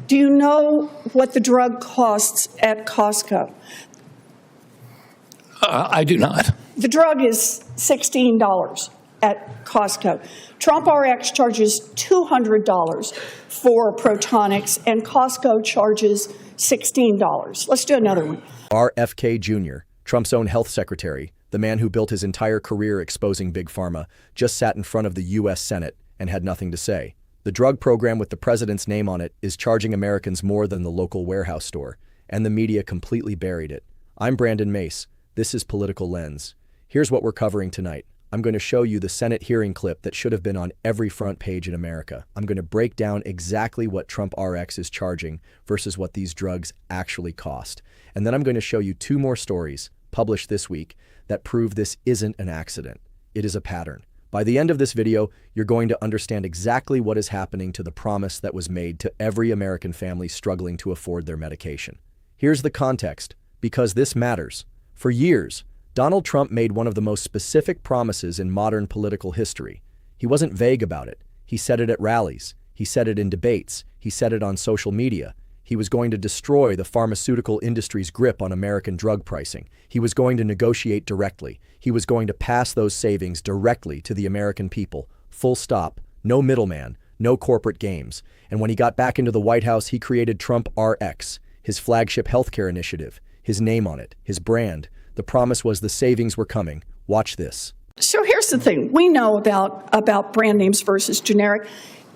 Do you know what the drug costs at Costco? I do not. The drug is $16 at Costco. TrumpRx charges $200 for Protonix, and Costco charges $16. Let's do another one. RFK Jr., Trump's own health secretary, the man who built his entire career exposing Big Pharma, just sat in front of the U.S. Senate and had nothing to say. The drug program with the president's name on it is charging Americans more than the local warehouse store, and the media completely buried it. I'm Brandon Mace. This is Political Lens. Here's what we're covering tonight. I'm going to show you the Senate hearing clip that should have been on every front page in America. I'm going to break down exactly what TrumpRx is charging versus what these drugs actually cost. And then I'm going to show you two more stories published this week that prove this isn't an accident. It is a pattern. By the end of this video, you're going to understand exactly what is happening to the promise that was made to every American family struggling to afford their medication. Here's the context, because this matters. For years, Donald Trump made one of the most specific promises in modern political history. He wasn't vague about it. He said it at rallies. He said it in debates. He said it on social media. He was going to destroy the pharmaceutical industry's grip on American drug pricing. He was going to negotiate directly. He was going to pass those savings directly to the American people. Full stop. No middleman. No corporate games. And when he got back into the White House, he created TrumpRx, his flagship healthcare initiative, his name on it, his brand. The promise was the savings were coming. Watch this. So here's the thing. We know about brand names versus generic.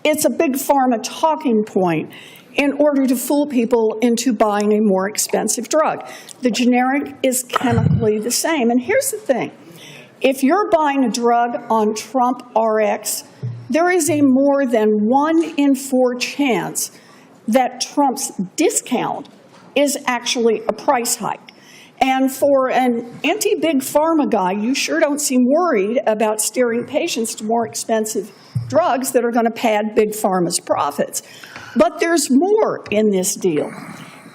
It's a big pharma talking point in order to fool people into buying a more expensive drug. The generic is chemically the same. And here's the thing. If you're buying a drug on TrumpRx, there is a more than 1 in 4 chance that Trump's discount is actually a price hike. And for an anti-big pharma guy, you sure don't seem worried about steering patients to more expensive drugs that are going to pad big pharma's profits. But there's more in this deal.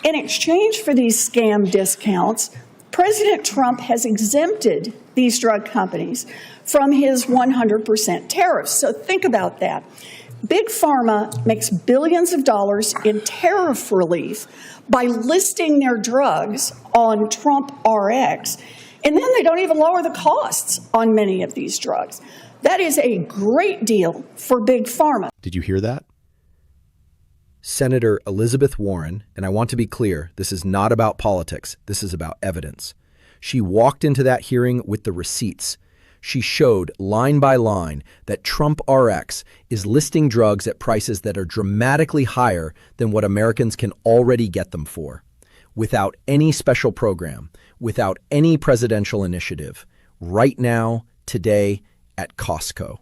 In exchange for these scam discounts, President Trump has exempted these drug companies from his 100% tariffs. So think about that. Big Pharma makes billions of dollars in tariff relief by listing their drugs on TrumpRx, and then they don't even lower the costs on many of these drugs. That is a great deal for Big Pharma. Did you hear that? Senator Elizabeth Warren, and I want to be clear, this is not about politics, this is about evidence. She walked into that hearing with the receipts. She showed line by line that TrumpRx is listing drugs at prices that are dramatically higher than what Americans can already get them for, without any special program, without any presidential initiative, right now, today, at Costco.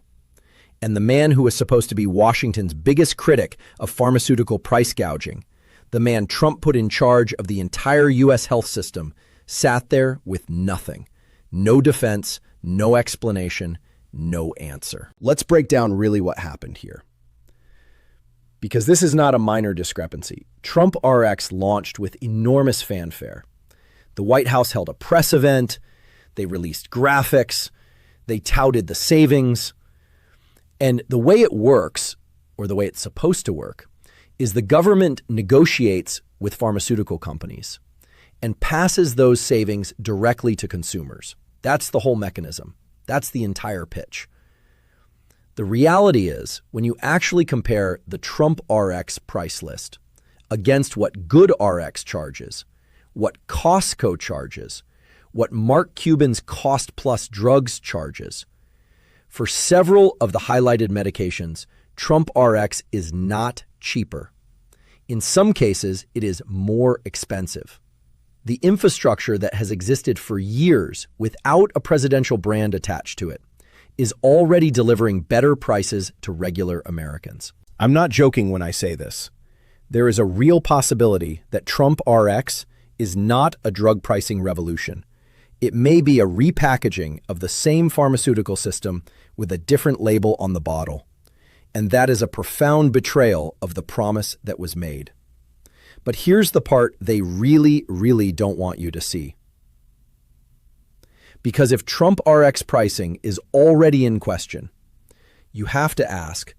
And the man who is supposed to be Washington's biggest critic of pharmaceutical price gouging, the man Trump put in charge of the entire U.S. health system, sat there with nothing. No defense, no explanation, no answer. Let's break down really what happened here. Because this is not a minor discrepancy. TrumpRx launched with enormous fanfare. The White House held a press event. They released graphics. They touted the savings. And the way it works, or the way it's supposed to work, is the government negotiates with pharmaceutical companies and passes those savings directly to consumers. That's the whole mechanism. That's the entire pitch. The reality is, when you actually compare the TrumpRx price list against what GoodRx charges, what Costco charges, what Mark Cuban's Cost Plus Drugs charges, for several of the highlighted medications, TrumpRx is not cheaper. In some cases, it is more expensive. The infrastructure that has existed for years without a presidential brand attached to it is already delivering better prices to regular Americans. I'm not joking when I say this. There is a real possibility that TrumpRx is not a drug pricing revolution. It may be a repackaging of the same pharmaceutical system with a different label on the bottle. And that is a profound betrayal of the promise that was made. But here's the part they really, really don't want you to see. Because if TrumpRx pricing is already in question, you have to ask,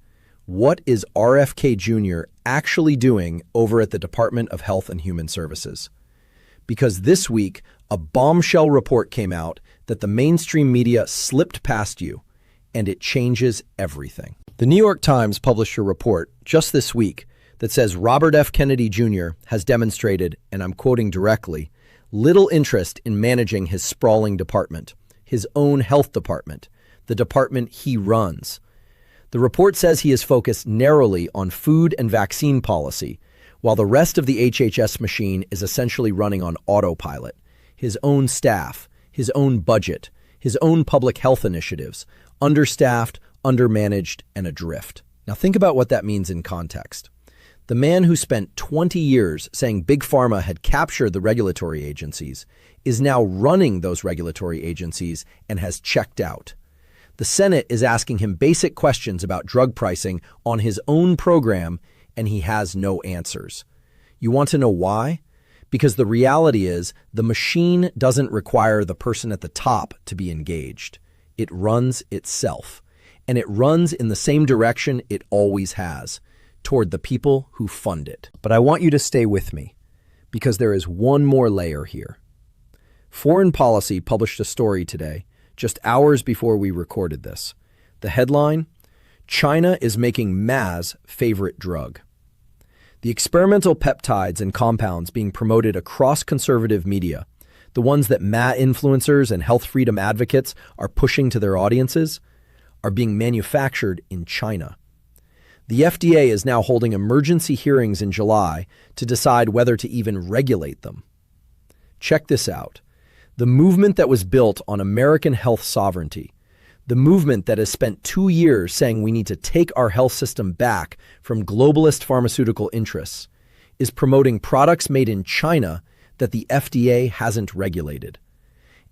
What is RFK Jr. actually doing over at the Department of Health and Human Services? Because this week, a bombshell report came out that the mainstream media slipped past you, and it changes everything. The New York Times published a report just this week that says Robert F. Kennedy Jr. has demonstrated, and I'm quoting directly, little interest in managing his sprawling department, his own health department, the department he runs. The report says he is focused narrowly on food and vaccine policy, while the rest of the HHS machine is essentially running on autopilot. His own staff, his own budget, his own public health initiatives, understaffed, undermanaged, and adrift. Now think about what that means in context. The man who spent 20 years saying Big Pharma had captured the regulatory agencies is now running those regulatory agencies and has checked out. The Senate is asking him basic questions about drug pricing on his own program, and he has no answers. You want to know why? Because the reality is the machine doesn't require the person at the top to be engaged. It runs itself, and it runs in the same direction it always has, toward the people who fund it. But I want you to stay with me, because there is one more layer here. Foreign Policy published a story today, just hours before we recorded this. The headline, China is making MAHA's favorite drug. The experimental peptides and compounds being promoted across conservative media, the ones that MAHA influencers and health freedom advocates are pushing to their audiences, are being manufactured in China. The FDA is now holding emergency hearings in July to decide whether to even regulate them. Check this out. The movement that was built on American health sovereignty, the movement that has spent 2 years saying we need to take our health system back from globalist pharmaceutical interests, is promoting products made in China that the FDA hasn't regulated.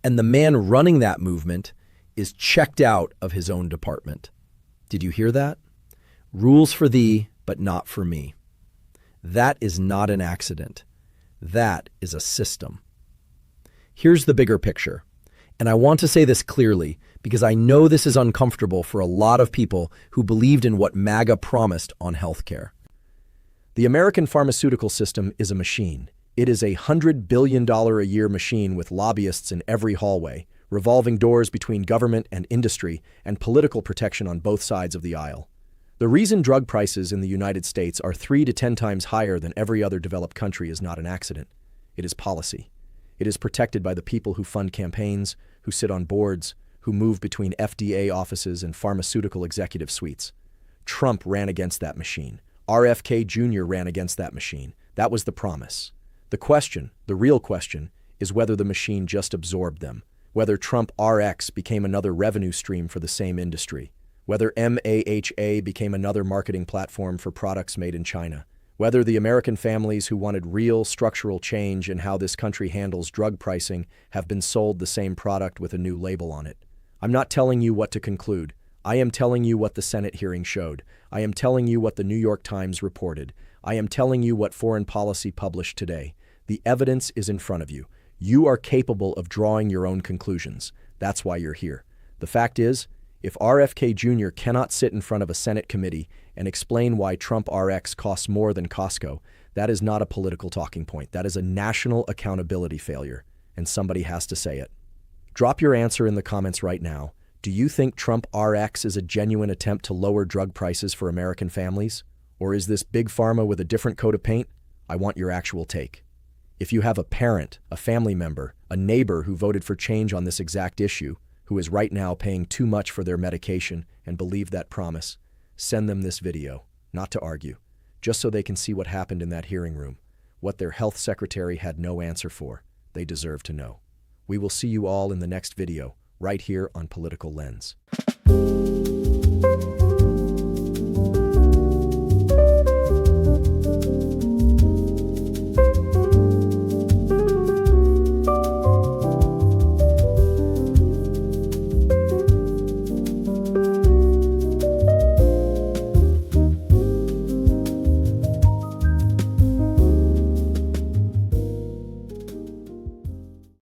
And the man running that movement is checked out of his own department. Did you hear that? Rules for thee, but not for me. That is not an accident. That is a system. Here's the bigger picture. And I want to say this clearly because I know this is uncomfortable for a lot of people who believed in what MAGA promised on healthcare. The American pharmaceutical system is a machine. It is a $100 billion a year machine with lobbyists in every hallway, revolving doors between government and industry, and political protection on both sides of the aisle. The reason drug prices in the United States are 3 to 10 times higher than every other developed country is not an accident. It is policy. It is protected by the people who fund campaigns, who sit on boards, who move between FDA offices and pharmaceutical executive suites. Trump ran against that machine. RFK Jr. ran against that machine. That was the promise. The question, the real question, is whether the machine just absorbed them, whether TrumpRx became another revenue stream for the same industry, whether MAHA became another marketing platform for products made in China, whether the American families who wanted real structural change in how this country handles drug pricing have been sold the same product with a new label on it. I'm not telling you what to conclude. I am telling you what the Senate hearing showed. I am telling you what the New York Times reported. I am telling you what Foreign Policy published today. The evidence is in front of you. You are capable of drawing your own conclusions. That's why you're here. The fact is, if RFK Jr. cannot sit in front of a Senate committee and explain why TrumpRx costs more than Costco, that is not a political talking point. That is a national accountability failure, and somebody has to say it. Drop your answer in the comments right now. Do you think TrumpRx is a genuine attempt to lower drug prices for American families? Or is this Big Pharma with a different coat of paint? I want your actual take. If you have a parent, a family member, a neighbor who voted for change on this exact issue, who is right now paying too much for their medication and believe that promise, send them this video, not to argue, just so they can see what happened in that hearing room, what their health secretary had no answer for. They deserve to know. We will see you all in the next video, right here on Political Lens.